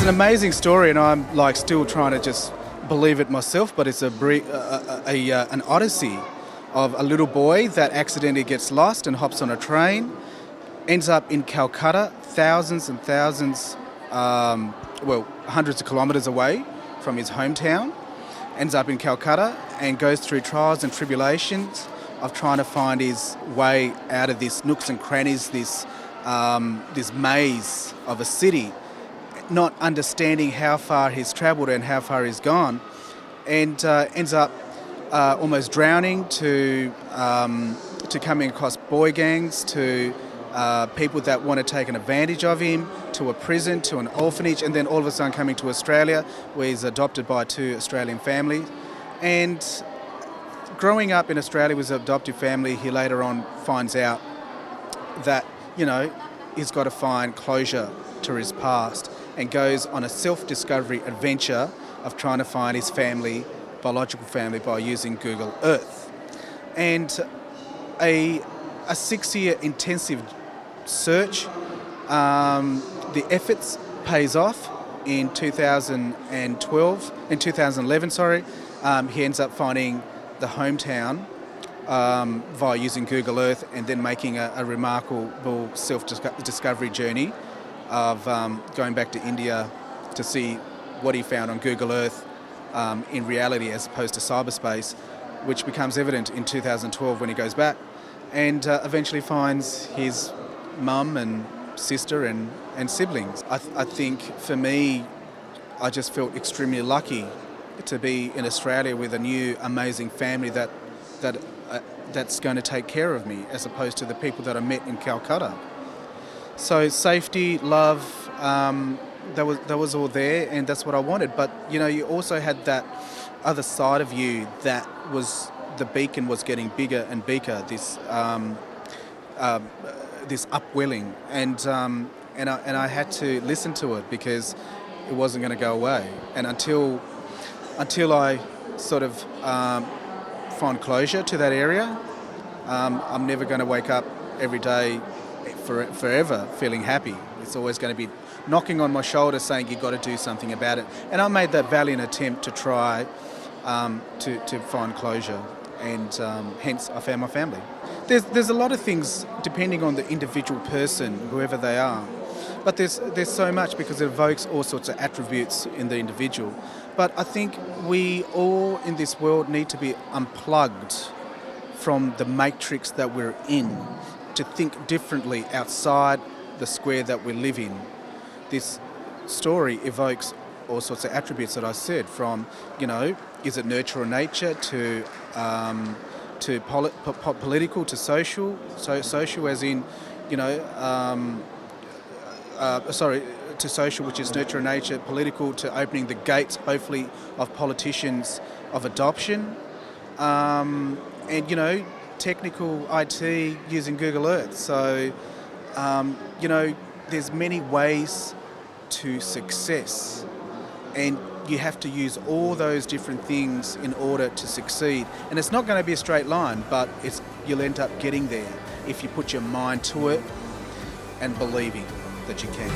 an amazing story, and I'm like still trying to just believe it myself. But it's an odyssey of a little boy that accidentally gets lost and hops on a train, ends up in Calcutta, thousands and thousands, hundreds of kilometres away from his hometown, ends up in Calcutta and goes through trials and tribulations of trying to find his way out of this nooks and crannies, this maze of a city, not understanding how far he's travelled and how far he's gone, and ends up almost drowning, to coming across boy gangs, to people that want to take an advantage of him, to a prison, to an orphanage, and then all of a sudden coming to Australia, where he's adopted by 2 Australian families. And growing up in Australia with his adoptive family, he later on finds out that, he's got to find closure to his past, and goes on a self-discovery adventure of trying to find his family, biological family, by using Google Earth. And a 6-year intensive search, the efforts pays off in 2011, he ends up finding the hometown via using Google Earth, and then making a remarkable self-discovery journey of going back to India to see what he found on Google Earth in reality as opposed to cyberspace, which becomes evident in 2012 when he goes back, and eventually finds his mum and sister and siblings. I think for me, I just felt extremely lucky to be in Australia with a new amazing family that's going to take care of me, as opposed to the people that I met in Calcutta. So safety, love, that was all there, and that's what I wanted. But you also had that other side of you that was, the beacon was getting bigger and bigger. This upwelling, and I had to listen to it, because it wasn't going to go away. And until I sort of find closure to that area, I'm never going to wake up every day forever feeling happy. It's always going to be knocking on my shoulder saying you've got to do something about it. And I made that valiant attempt to try to find closure, and hence I found my family. There's a lot of things depending on the individual person, whoever they are. But there's so much, because it evokes all sorts of attributes in the individual. But I think we all in this world need to be unplugged from the matrix that we're in, to think differently outside the square that we live in. This story evokes all sorts of attributes that I said, from, is it nurture or nature, to political, to social. So social as in, to social, which is nurture and nature, political to opening the gates, hopefully, of politicians of adoption, and technical IT using Google Earth. So, there's many ways to success, and you have to use all those different things in order to succeed. And it's not going to be a straight line, but you'll end up getting there if you put your mind to it and believing that you can.